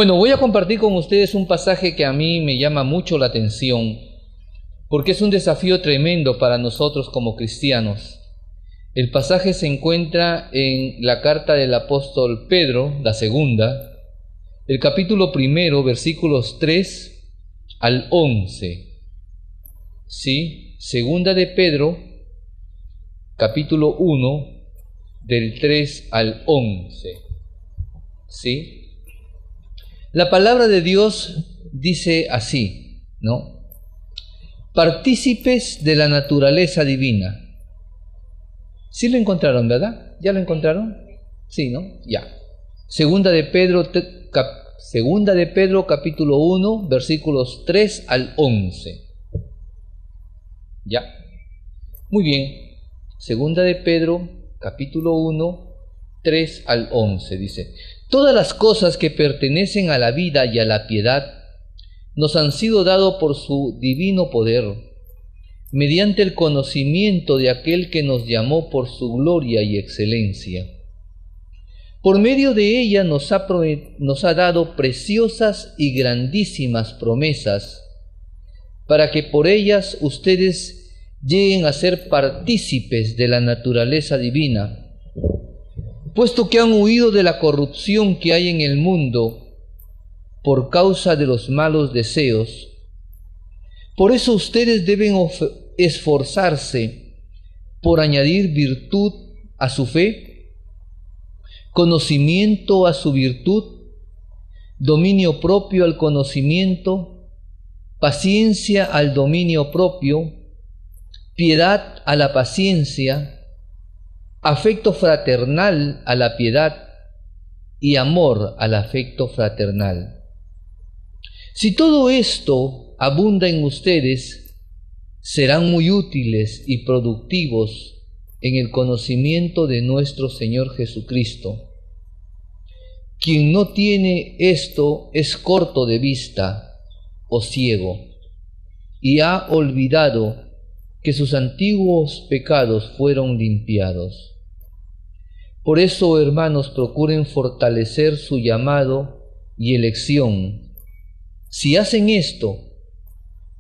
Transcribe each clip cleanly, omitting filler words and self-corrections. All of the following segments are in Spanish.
Bueno, voy a compartir con ustedes un pasaje que a mí me llama mucho la atención, porque es un desafío tremendo para nosotros como cristianos. El pasaje se encuentra en la carta del apóstol Pedro, la segunda, el capítulo 1, versículos 3 al 11. ¿Sí? Segunda de Pedro, capítulo 1, del 3 al 11. ¿Sí? La palabra de Dios dice así, ¿no? Partícipes de la naturaleza divina. ¿Sí lo encontraron, verdad? ¿Ya lo encontraron? Sí, ¿no? Ya. Segunda de Pedro, capítulo 1, versículos 3 al 11. Ya. Muy bien. Segunda de Pedro, capítulo 1, 3 al 11, dice: todas las cosas que pertenecen a la vida y a la piedad nos han sido dadas por su divino poder, mediante el conocimiento de aquel que nos llamó por su gloria y excelencia. Por medio de ella nos ha dado preciosas y grandísimas promesas, para que por ellas ustedes lleguen a ser partícipes de la naturaleza divina, puesto que han huido de la corrupción que hay en el mundo por causa de los malos deseos. Por eso ustedes deben esforzarse por añadir virtud a su fe, conocimiento a su virtud, dominio propio al conocimiento, paciencia al dominio propio, piedad a la paciencia, afecto fraternal a la piedad y amor al afecto fraternal. Si todo esto abunda en ustedes, serán muy útiles y productivos en el conocimiento de nuestro Señor Jesucristo. Quien no tiene esto es corto de vista o ciego, y ha olvidado que sus antiguos pecados fueron limpiados. Por eso, hermanos, procuren fortalecer su llamado y elección. Si hacen esto,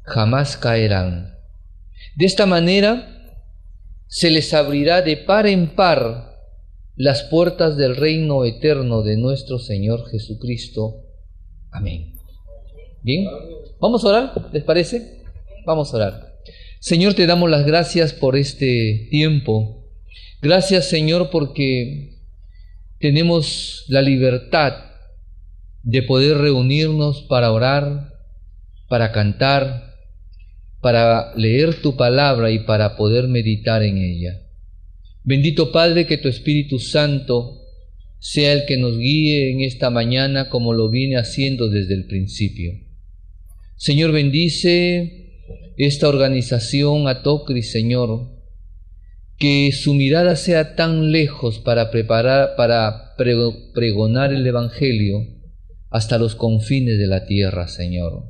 jamás caerán. De esta manera, se les abrirá de par en par las puertas del reino eterno de nuestro Señor Jesucristo. Amén. Bien, vamos a orar, ¿les parece? Vamos a orar. Señor, te damos las gracias por este tiempo. Gracias, Señor, porque tenemos la libertad de poder reunirnos para orar, para cantar, para leer tu palabra y para poder meditar en ella. Bendito Padre, que tu Espíritu Santo sea el que nos guíe en esta mañana como lo viene haciendo desde el principio. Señor, bendice esta organización Atocri, Señor, que su mirada sea tan lejos para pregonar el Evangelio hasta los confines de la tierra, Señor.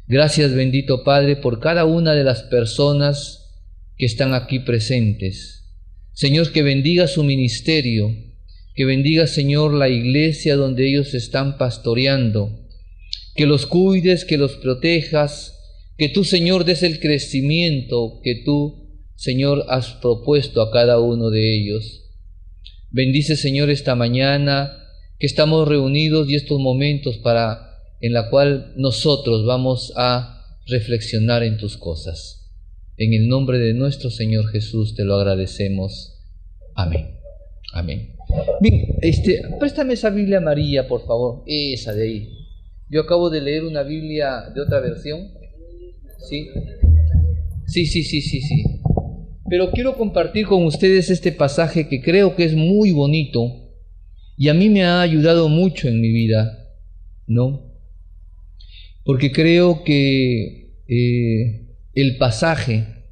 Gracias, bendito Padre, por cada una de las personas que están aquí presentes. Señor, que bendiga su ministerio, que bendiga, Señor, la iglesia donde ellos están pastoreando, que los cuides, que los protejas, que tú, Señor, des el crecimiento que tú, Señor, has propuesto a cada uno de ellos. Bendice, Señor, esta mañana que estamos reunidos y estos momentos en la cual nosotros vamos a reflexionar en tus cosas. En el nombre de nuestro Señor Jesús te lo agradecemos. Amén. Amén. Bien, préstame esa Biblia amarilla, por favor. Esa de ahí. Yo acabo de leer una Biblia de otra versión. ¿Sí? Sí. Pero quiero compartir con ustedes este pasaje que creo que es muy bonito y a mí me ha ayudado mucho en mi vida, ¿no? Porque creo que el pasaje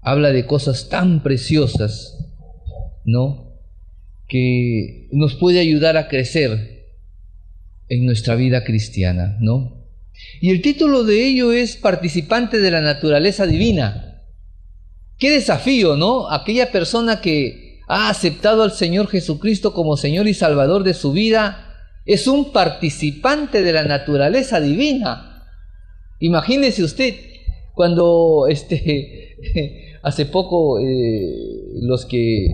habla de cosas tan preciosas, ¿no? Que nos puede ayudar a crecer en nuestra vida cristiana, ¿no? Y el título de ello es Participante de la naturaleza divina. Qué desafío, ¿no? Aquella persona que ha aceptado al Señor Jesucristo como Señor y Salvador de su vida, es un participante de la naturaleza divina. Imagínese usted, cuando hace poco los que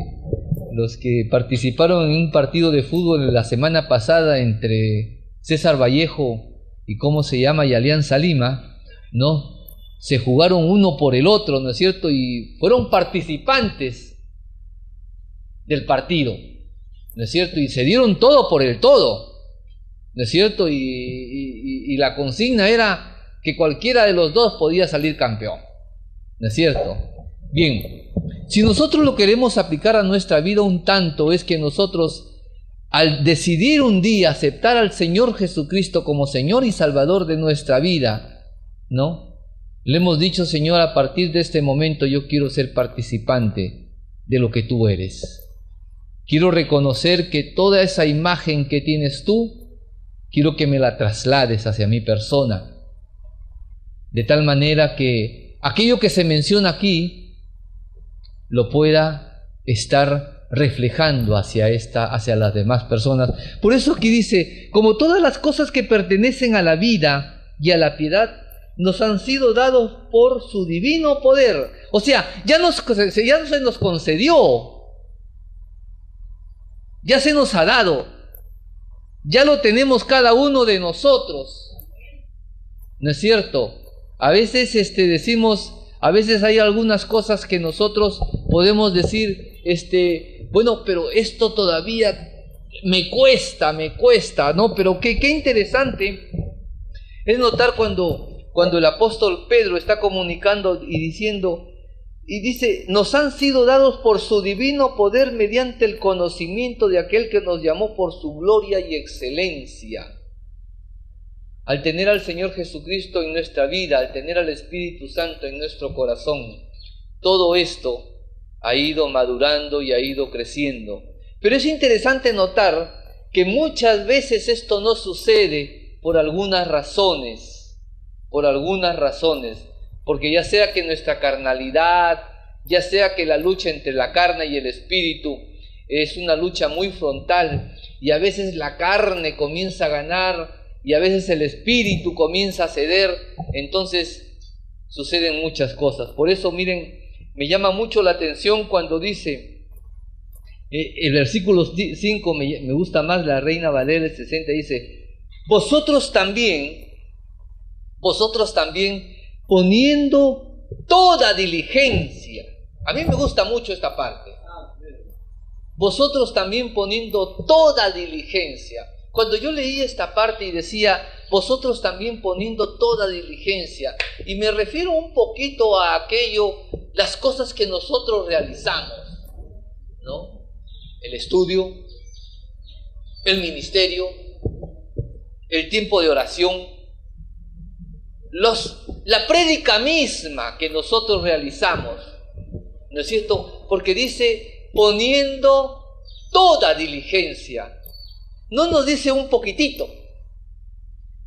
participaron en un partido de fútbol la semana pasada entre César Vallejo y y Alianza Lima, ¿no? Se jugaron uno por el otro, ¿no es cierto? Y fueron participantes del partido, ¿no es cierto? Y se dieron todo por el todo, ¿no es cierto? Y la consigna era que cualquiera de los dos podía salir campeón, ¿no es cierto? Bien, si nosotros lo queremos aplicar a nuestra vida un tanto, es que nosotros, al decidir un día aceptar al Señor Jesucristo como Señor y Salvador de nuestra vida, ¿no? Le hemos dicho: Señor, a partir de este momento yo quiero ser participante de lo que tú eres. Quiero reconocer que toda esa imagen que tienes tú, quiero que me la traslades hacia mi persona, de tal manera que aquello que se menciona aquí lo pueda estar reflejando hacia las demás personas. Por eso aquí dice: como todas las cosas que pertenecen a la vida y a la piedad nos han sido dados por su divino poder. O sea, ya se nos concedió, ya se nos ha dado, ya lo tenemos cada uno de nosotros, ¿no es cierto? A veces decimos, a veces hay algunas cosas que nosotros podemos decir, bueno, pero esto todavía me cuesta, ¿no? Pero qué interesante es notar cuando el apóstol Pedro está comunicando y diciendo, y dice: nos han sido dados por su divino poder mediante el conocimiento de aquel que nos llamó por su gloria y excelencia. Al tener al Señor Jesucristo en nuestra vida, al tener al Espíritu Santo en nuestro corazón, todo esto ha ido madurando y ha ido creciendo. Pero es interesante notar que muchas veces esto no sucede por algunas razones, porque ya sea que nuestra carnalidad, ya sea que la lucha entre la carne y el espíritu es una lucha muy frontal, y a veces la carne comienza a ganar y a veces el espíritu comienza a ceder, entonces suceden muchas cosas. Por eso, miren, me llama mucho la atención cuando dice, el versículo 5 me gusta más, la Reina Valera 60, dice: vosotros también poniendo toda diligencia. A mí me gusta mucho esta parte. Vosotros también poniendo toda diligencia. Cuando yo leí esta parte y decía: vosotros también poniendo toda diligencia, y me refiero un poquito a las cosas que nosotros realizamos, ¿no? El estudio, el ministerio, el tiempo de oración, la prédica misma que nosotros realizamos, ¿no es cierto? Porque dice: poniendo toda diligencia. No nos dice un poquitito,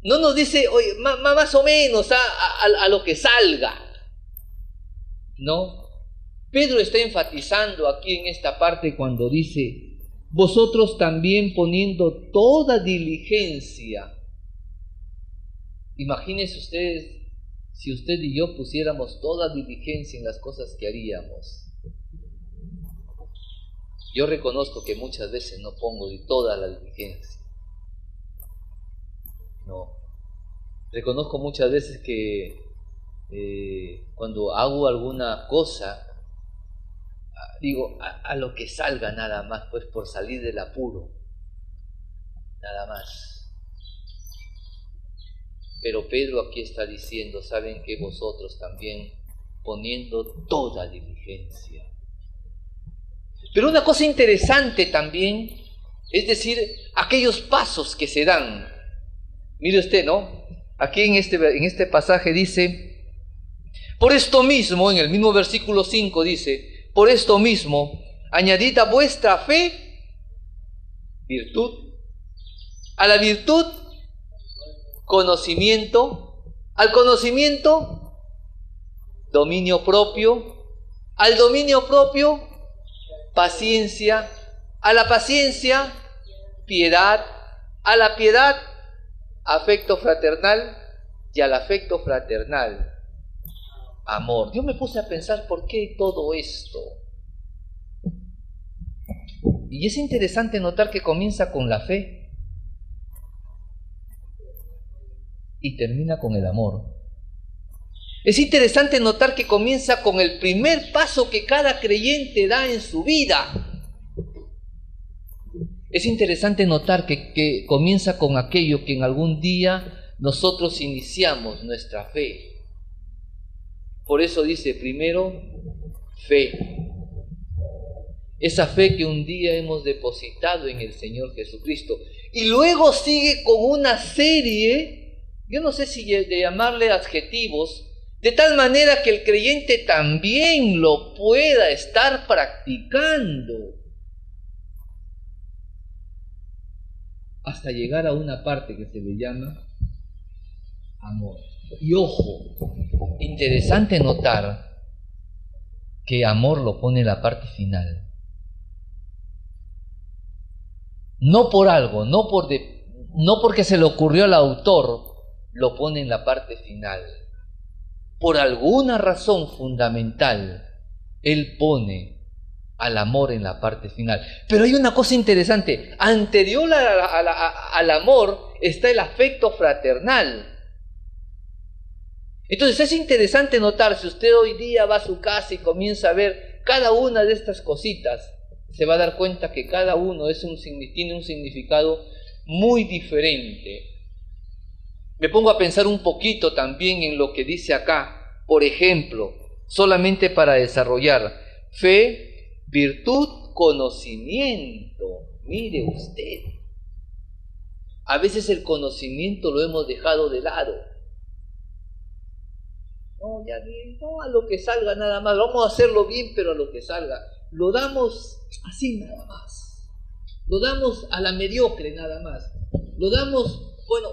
no nos dice, oye, más o menos a lo que salga, ¿no? Pedro está enfatizando aquí en esta parte cuando dice: vosotros también poniendo toda diligencia. Imagínense ustedes si usted y yo pusiéramos toda diligencia en las cosas que haríamos. Yo reconozco que muchas veces no pongo de toda la diligencia. No. Reconozco muchas veces que cuando hago alguna cosa, digo, a lo que salga nada más, pues por salir del apuro. Nada más. Pero Pedro aquí está diciendo: saben que vosotros también poniendo toda diligencia. Pero una cosa interesante también, es decir, aquellos pasos que se dan. Mire usted, ¿no? Aquí en este pasaje dice: por esto mismo, en el mismo versículo 5 dice: por esto mismo, añadid a vuestra fe virtud, a la virtud conocimiento, al conocimiento dominio propio, al dominio propio paciencia, a la paciencia piedad, A la piedad, afecto fraternal, y al afecto fraternal, amor. Yo me puse a pensar por qué todo esto. Y es interesante notar que comienza con la fe y termina con el amor. Es interesante notar que comienza con el primer paso que cada creyente da en su vida. Es interesante notar que comienza con aquello que en algún día nosotros iniciamos nuestra fe. Por eso dice primero fe. Esa fe que un día hemos depositado en el Señor Jesucristo. Y luego sigue con una serie, yo no sé si de llamarle adjetivos, de tal manera que el creyente también lo pueda estar practicando. Hasta llegar a una parte que se le llama amor. Y ojo, interesante notar que amor lo pone en la parte final. No por algo, no porque se le ocurrió al autor, lo pone en la parte final. Por alguna razón fundamental, él pone al amor en la parte final. Pero hay una cosa interesante, anterior al amor está el afecto fraternal. Entonces es interesante notar, si usted hoy día va a su casa y comienza a ver cada una de estas cositas, se va a dar cuenta que cada uno tiene un significado muy diferente. Me pongo a pensar un poquito también en lo que dice acá. Por ejemplo, solamente para desarrollar fe, virtud, conocimiento. Mire usted, a veces el conocimiento lo hemos dejado de lado. No, ya bien, no a lo que salga nada más, vamos a hacerlo bien, pero a lo que salga. Lo damos así nada más. Lo damos a la mediocre nada más. Lo damos, bueno,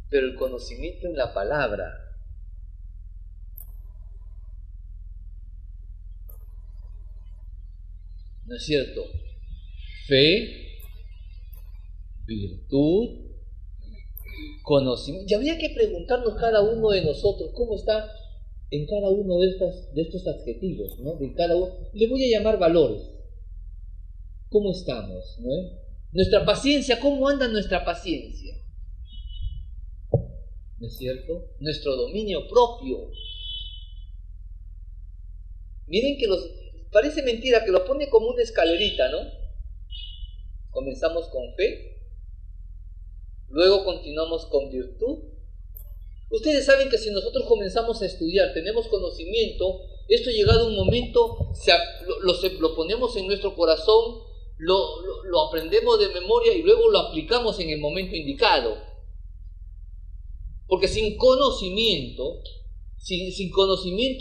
pero el conocimiento en la palabra. ¿No es cierto? Fe, virtud, conocimiento. Y habría que preguntarnos cada uno de nosotros cómo está en cada uno de estos adjetivos, ¿no? De cada uno. Le voy a llamar valores. ¿Cómo estamos? ¿No? Nuestra paciencia, ¿cómo anda nuestra paciencia? ¿No es cierto? Nuestro dominio propio. Miren que parece mentira que lo pone como una escalerita, ¿no? Comenzamos con fe, luego continuamos con virtud. Ustedes saben que si nosotros comenzamos a estudiar, tenemos conocimiento, esto llegado a un momento, lo ponemos en nuestro corazón, lo aprendemos de memoria y luego lo aplicamos en el momento indicado. Porque sin conocimiento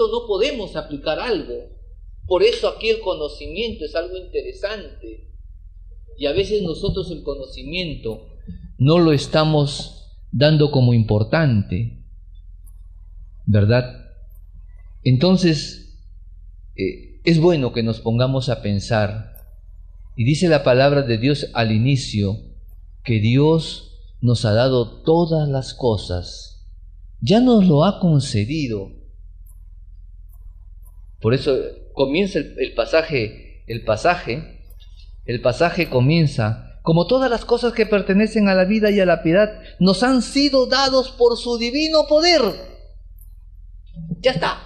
no podemos aplicar algo. Por eso aquí el conocimiento es algo interesante. Y a veces nosotros el conocimiento no lo estamos dando como importante, ¿verdad? Entonces, es bueno que nos pongamos a pensar. Y dice la palabra de Dios al inicio, que Dios nos ha dado todas las cosas, ya nos lo ha concedido. Por eso comienza el pasaje comienza, como todas las cosas que pertenecen a la vida y a la piedad, nos han sido dados por su divino poder. Ya está.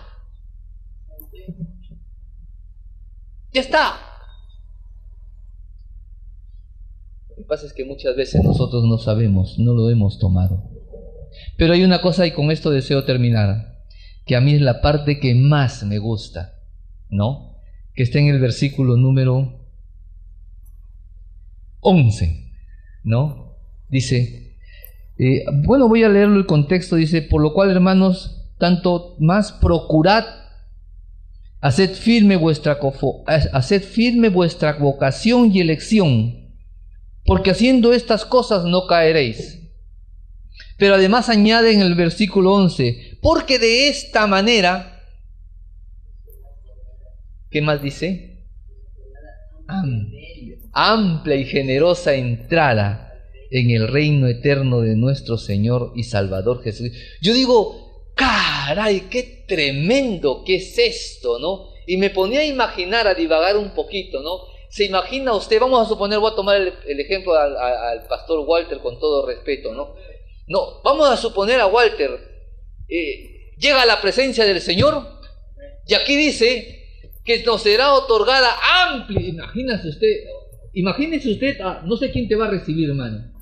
Ya está. Lo que pasa es que muchas veces nosotros no sabemos, no lo hemos tomado. Pero hay una cosa, y con esto deseo terminar, que a mí es la parte que más me gusta, ¿no? Que está en el versículo número 11, ¿no? Dice, bueno, voy a leerlo el contexto, dice, por lo cual, hermanos, tanto más procurad, haced firme vuestra vocación y elección, porque haciendo estas cosas no caeréis. Pero además añade en el versículo 11, porque de esta manera, ¿qué más dice? Amplia y generosa entrada en el reino eterno de nuestro Señor y Salvador Jesucristo. Yo digo, caray, qué tremendo que es esto, ¿no? Y me ponía a imaginar, a divagar un poquito, ¿no? ¿Se imagina usted? Vamos a suponer, voy a tomar el ejemplo al pastor Walter con todo respeto, ¿no? No, vamos a suponer a Walter, llega a la presencia del Señor y aquí dice que nos será otorgada amplia, imagínese usted, no sé quién te va a recibir, hermano,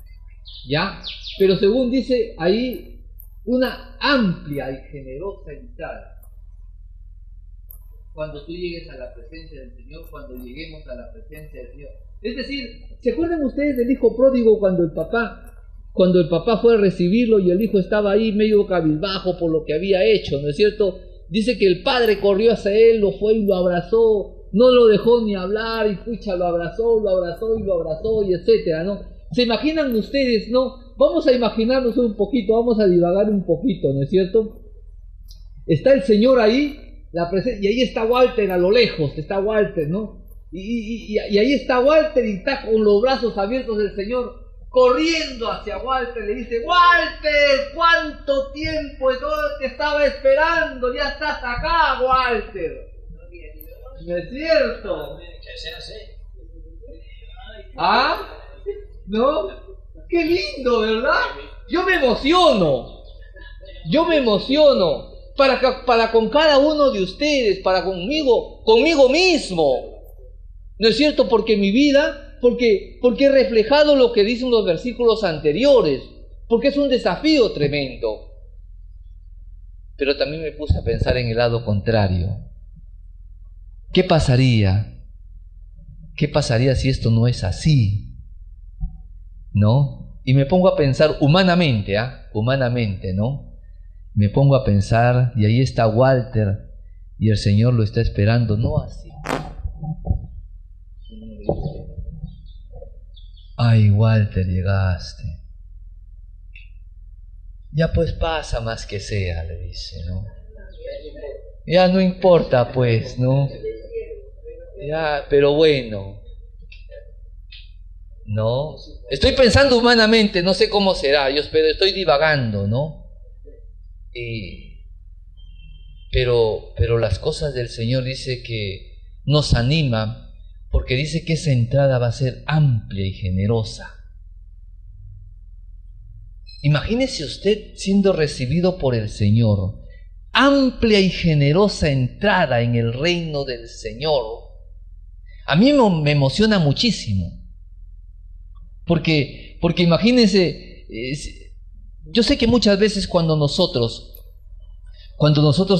¿ya? Pero según dice ahí, una amplia y generosa entrada. Cuando tú llegues a la presencia del Señor, cuando lleguemos a la presencia del Señor. Es decir, ¿se acuerdan ustedes del hijo pródigo cuando el papá fue a recibirlo y el hijo estaba ahí medio cabizbajo por lo que había hecho, ¿no es cierto? Dice que el padre corrió hacia él, lo fue y lo abrazó, no lo dejó ni hablar y pucha, lo abrazó y etcétera, ¿no? ¿Se imaginan ustedes, no? Vamos a imaginarnos un poquito, vamos a divagar un poquito, ¿no es cierto? Está el Señor ahí, y ahí está Walter a lo lejos, está Walter, ¿no? Y ahí está Walter y está con los brazos abiertos del Señor, corriendo hacia Walter, le dice, Walter, ¿cuánto tiempo te estaba esperando? Ya estás acá, Walter. ¿No es cierto? ¿Ah? ¿No? Qué lindo, ¿verdad? Yo me emociono. Para con cada uno de ustedes, para conmigo mismo. ¿No es cierto? Porque mi vida, porque he reflejado lo que dicen los versículos anteriores, porque es un desafío tremendo. Pero también me puse a pensar en el lado contrario. ¿Qué pasaría? ¿Qué pasaría si esto no es así? ¿No? Y me pongo a pensar humanamente, humanamente, ¿no? Me pongo a pensar, y ahí está Walter, y el Señor lo está esperando, no así. Ay, Walter, llegaste. Ya pues pasa más que sea, le dice, ¿no? Ya no importa, pues, ¿no? Ya, pero bueno. ¿No? Estoy pensando humanamente, no sé cómo será, pero estoy divagando, ¿no? Pero las cosas del Señor dice que nos anima, porque dice que esa entrada va a ser amplia y generosa. Imagínese usted siendo recibido por el Señor, amplia y generosa entrada en el reino del Señor. A mí me emociona muchísimo, porque imagínense, yo sé que muchas veces cuando nosotros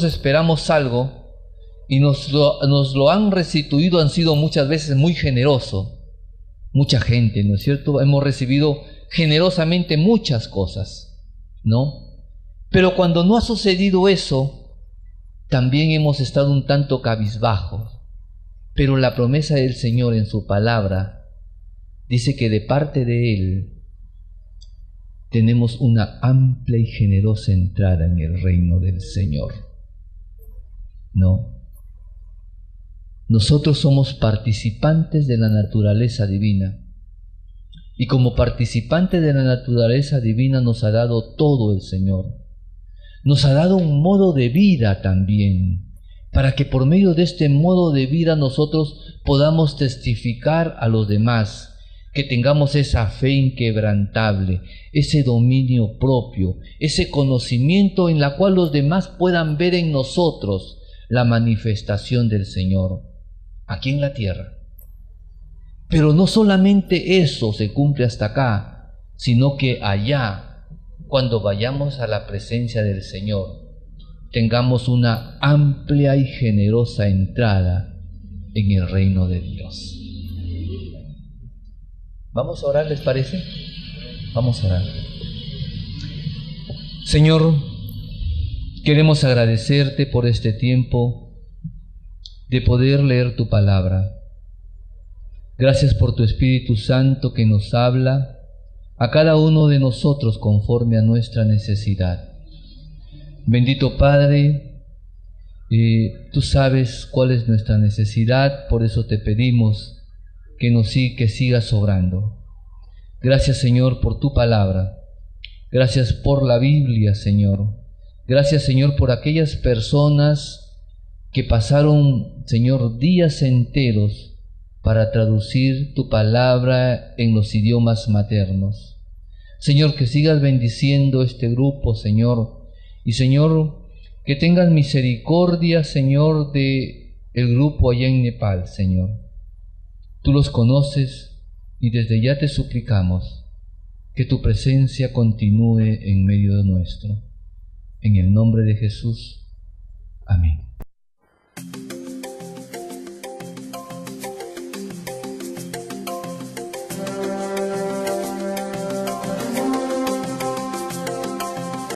esperamos algo y nos lo han restituido, han sido muchas veces muy generosos. Mucha gente, ¿no es cierto? Hemos recibido generosamente muchas cosas, ¿no? Pero cuando no ha sucedido eso, también hemos estado un tanto cabizbajos. Pero la promesa del Señor en su palabra dice que de parte de Él tenemos una amplia y generosa entrada en el reino del Señor. ¿No? Nosotros somos participantes de la naturaleza divina. Y como participantes de la naturaleza divina nos ha dado todo el Señor. Nos ha dado un modo de vida también, para que por medio de este modo de vida nosotros podamos testificar a los demás, que tengamos esa fe inquebrantable, ese dominio propio, ese conocimiento en la cual los demás puedan ver en nosotros la manifestación del Señor aquí en la tierra. Pero no solamente eso se cumple hasta acá, sino que allá, cuando vayamos a la presencia del Señor, tengamos una amplia y generosa entrada en el reino de Dios. Vamos a orar, ¿les parece? Vamos a orar. Señor, queremos agradecerte por este tiempo de poder leer tu palabra. Gracias por tu Espíritu Santo que nos habla a cada uno de nosotros conforme a nuestra necesidad. Bendito Padre, tú sabes cuál es nuestra necesidad, por eso te pedimos que sigas obrando. Gracias, Señor, por tu palabra. Gracias por la Biblia, Señor. Gracias, Señor, por aquellas personas que pasaron, Señor, días enteros para traducir tu palabra en los idiomas maternos. Señor, que sigas bendiciendo este grupo, Señor. Y, Señor, que tengas misericordia, Señor, de el grupo allá en Nepal, Señor. Tú los conoces y desde ya te suplicamos que tu presencia continúe en medio de nuestro. En el nombre de Jesús. Amén.